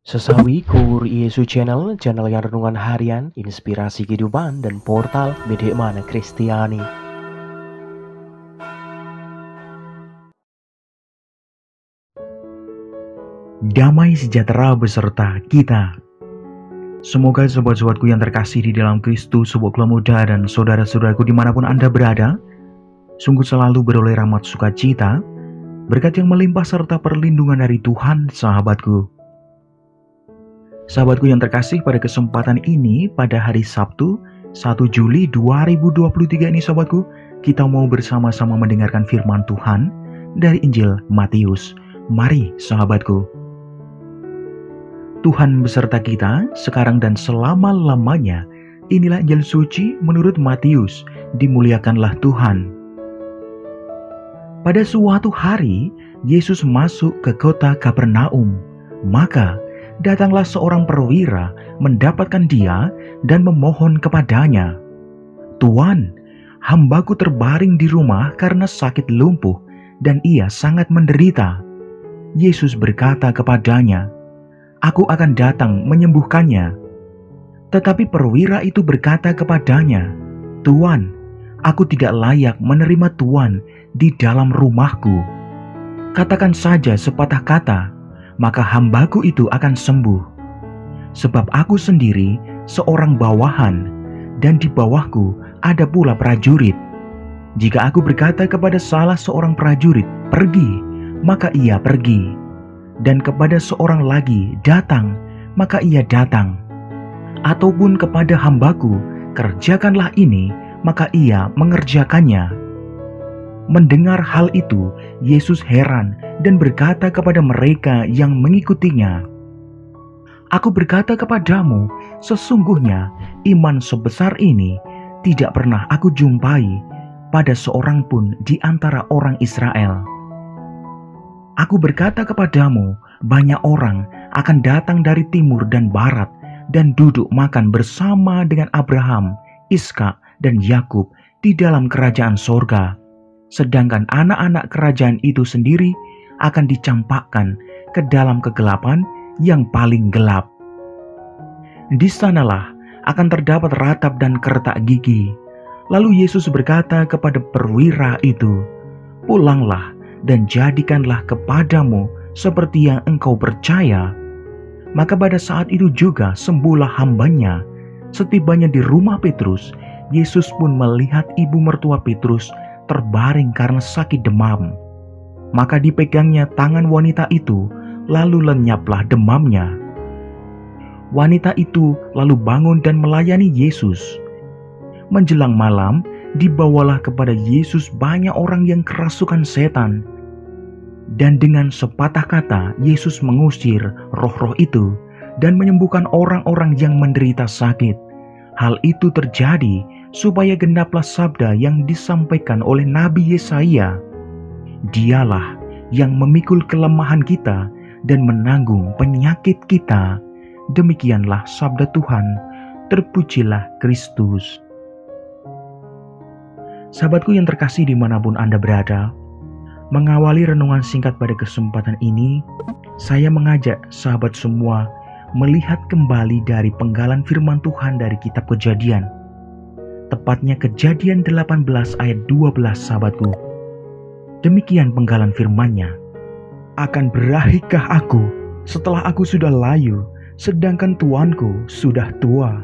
Sesawi Kur Yesu channel yang renungan harian, inspirasi kehidupan, dan portal Bedemana Kristiani. Damai sejahtera beserta kita. Semoga sobat-sobatku yang terkasih di dalam Kristus, sobat muda dan saudara-saudaraku dimanapun Anda berada, sungguh selalu beroleh rahmat sukacita, berkat yang melimpah serta perlindungan dari Tuhan, sahabatku. Sahabatku yang terkasih, pada kesempatan ini pada hari Sabtu 1 Juli 2023 ini sahabatku, kita mau bersama-sama mendengarkan firman Tuhan dari Injil Matius. Mari sahabatku. Tuhan beserta kita sekarang dan selama-lamanya. Inilah Injil suci menurut Matius. Dimuliakanlah Tuhan. Pada suatu hari, Yesus masuk ke kota Kapernaum. Maka datanglah seorang perwira mendapatkan dia dan memohon kepadanya, "Tuan, hambaku terbaring di rumah karena sakit lumpuh dan ia sangat menderita." Yesus berkata kepadanya, "Aku akan datang menyembuhkannya." Tetapi perwira itu berkata kepadanya, "Tuan, aku tidak layak menerima Tuan di dalam rumahku. Katakan saja sepatah kata, maka hambaku itu akan sembuh. Sebab aku sendiri seorang bawahan, dan di bawahku ada pula prajurit. Jika aku berkata kepada salah seorang prajurit, 'Pergi,' maka ia pergi. Dan kepada seorang lagi, 'Datang,' maka ia datang. Ataupun kepada hambaku, 'Kerjakanlah ini,' maka ia mengerjakannya." Mendengar hal itu, Yesus heran dan berkata kepada mereka yang mengikutinya, "Aku berkata kepadamu, sesungguhnya iman sebesar ini tidak pernah aku jumpai pada seorang pun di antara orang Israel. Aku berkata kepadamu, banyak orang akan datang dari timur dan barat dan duduk makan bersama dengan Abraham, Ishak, dan Yakub di dalam kerajaan sorga. Sedangkan anak-anak kerajaan itu sendiri akan dicampakkan ke dalam kegelapan yang paling gelap. Di sanalah akan terdapat ratap dan kertak gigi." Lalu Yesus berkata kepada perwira itu, "Pulanglah dan jadikanlah kepadamu seperti yang engkau percaya." Maka pada saat itu juga sembuhlah hambanya. Setibanya di rumah Petrus, Yesus pun melihat ibu mertua Petrus terbaring karena sakit demam. Maka dipegangnya tangan wanita itu, lalu lenyaplah demamnya. Wanita itu lalu bangun dan melayani Yesus. Menjelang malam, dibawalah kepada Yesus banyak orang yang kerasukan setan. Dan dengan sepatah kata, Yesus mengusir roh-roh itu dan menyembuhkan orang-orang yang menderita sakit. Hal itu terjadi supaya genaplah sabda yang disampaikan oleh Nabi Yesaya, "Dialah yang memikul kelemahan kita dan menanggung penyakit kita." Demikianlah sabda Tuhan. Terpujilah Kristus. Sahabatku yang terkasih dimanapun Anda berada, mengawali renungan singkat pada kesempatan ini, saya mengajak sahabat semua melihat kembali dari penggalan firman Tuhan dari kitab Kejadian. Tepatnya Kejadian 18 ayat 12 sahabatku. Demikian penggalan firman-Nya, "Akan berahikah aku setelah aku sudah layu, sedangkan tuanku sudah tua?"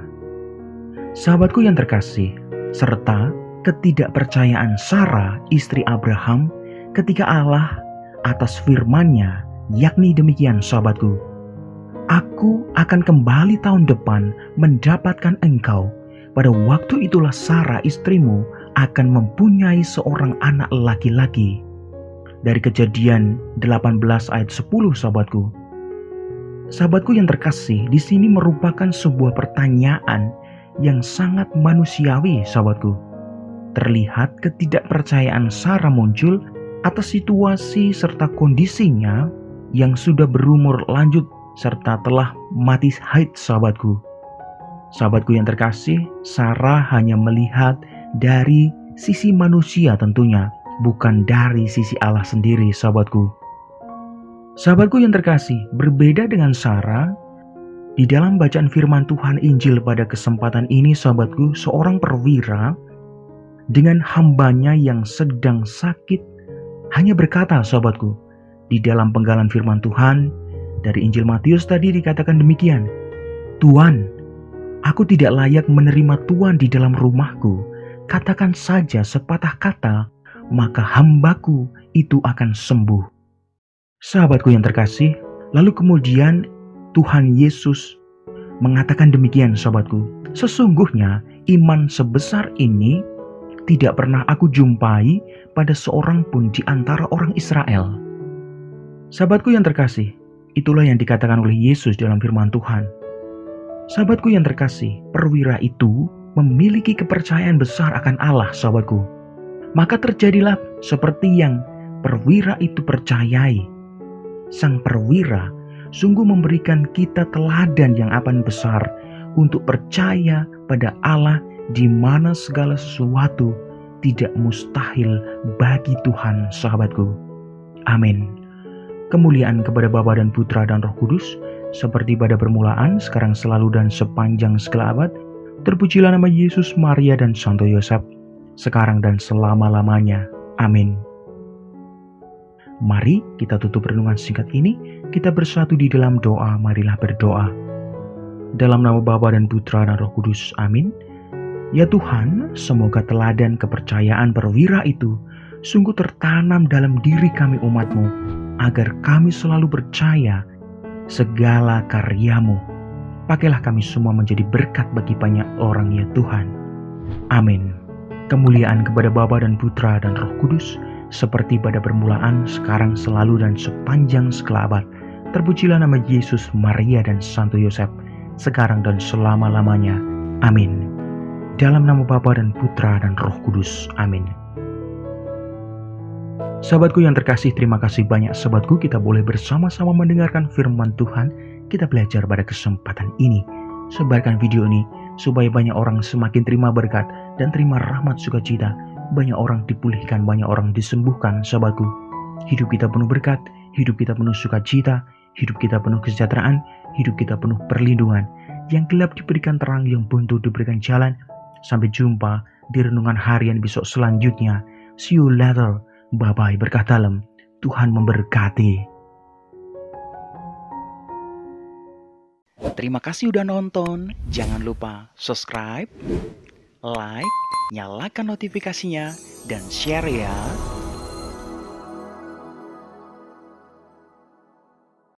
Sahabatku yang terkasih, serta ketidakpercayaan Sarah istri Abraham ketika Allah atas firman-Nya, yakni demikian sahabatku, "Aku akan kembali tahun depan mendapatkan engkau. Pada waktu itulah Sarah istrimu akan mempunyai seorang anak laki-laki." Dari Kejadian 18 ayat 10 sahabatku. Sahabatku yang terkasih, di sini merupakan sebuah pertanyaan yang sangat manusiawi sahabatku. Terlihat ketidakpercayaan Sarah muncul atas situasi serta kondisinya yang sudah berumur lanjut serta telah mati haid sahabatku. Sahabatku yang terkasih, Sarah hanya melihat dari sisi manusia tentunya, bukan dari sisi Allah sendiri sahabatku. Sahabatku yang terkasih, berbeda dengan Sarah, Di dalam bacaan firman Tuhan Injil pada kesempatan ini, sahabatku, seorang perwira dengan hambanya yang sedang sakit hanya berkata, sahabatku, di dalam penggalan firman Tuhan dari Injil Matius tadi dikatakan demikian, "Tuan, aku tidak layak menerima Tuan di dalam rumahku. Katakan saja sepatah kata, maka hambaku itu akan sembuh." Sahabatku yang terkasih, lalu kemudian Tuhan Yesus mengatakan demikian, sahabatku, "Sesungguhnya iman sebesar ini tidak pernah aku jumpai pada seorang pun di antara orang Israel." Sahabatku yang terkasih, itulah yang dikatakan oleh Yesus dalam firman Tuhan. Sahabatku yang terkasih, perwira itu memiliki kepercayaan besar akan Allah, sahabatku. Maka terjadilah seperti yang perwira itu percayai. Sang perwira sungguh memberikan kita teladan yang amat besar untuk percaya pada Allah, di mana segala sesuatu tidak mustahil bagi Tuhan, sahabatku. Amin. Kemuliaan kepada Bapa dan Putra dan Roh Kudus, seperti pada permulaan, sekarang, selalu, dan sepanjang segala abad. Terpujilah nama Yesus, Maria, dan Santo Yosef, sekarang dan selama-lamanya. Amin. Mari kita tutup renungan singkat ini, kita bersatu di dalam doa. Marilah berdoa. Dalam nama Bapa dan Putra dan Roh Kudus. Amin. Ya Tuhan, semoga teladan kepercayaan perwira itu sungguh tertanam dalam diri kami umat-Mu, agar kami selalu percaya segala karya-Mu. Pakailah kami semua menjadi berkat bagi banyak orang, ya Tuhan. Amin. Kemuliaan kepada Bapa dan Putra dan Roh Kudus, seperti pada permulaan, sekarang, selalu, dan sepanjang segala abad. Terpujilah nama Yesus, Maria, dan Santo Yosef, sekarang dan selama-lamanya. Amin. Dalam nama Bapa dan Putra dan Roh Kudus. Amin. Sahabatku yang terkasih, terima kasih banyak sahabatku, kita boleh bersama-sama mendengarkan firman Tuhan. Kita belajar pada kesempatan ini. Sebarkan video ini supaya banyak orang semakin terima berkat dan terima rahmat sukacita. Banyak orang dipulihkan, banyak orang disembuhkan, sahabatku. Hidup kita penuh berkat, hidup kita penuh sukacita, hidup kita penuh kesejahteraan, hidup kita penuh perlindungan. Yang gelap diberikan terang, yang buntu diberikan jalan. Sampai jumpa di renungan harian besok selanjutnya. See you later. Bye-bye. Berkah dalam. Tuhan memberkati. Terima kasih udah nonton. Jangan lupa subscribe, like, nyalakan notifikasinya, dan share ya.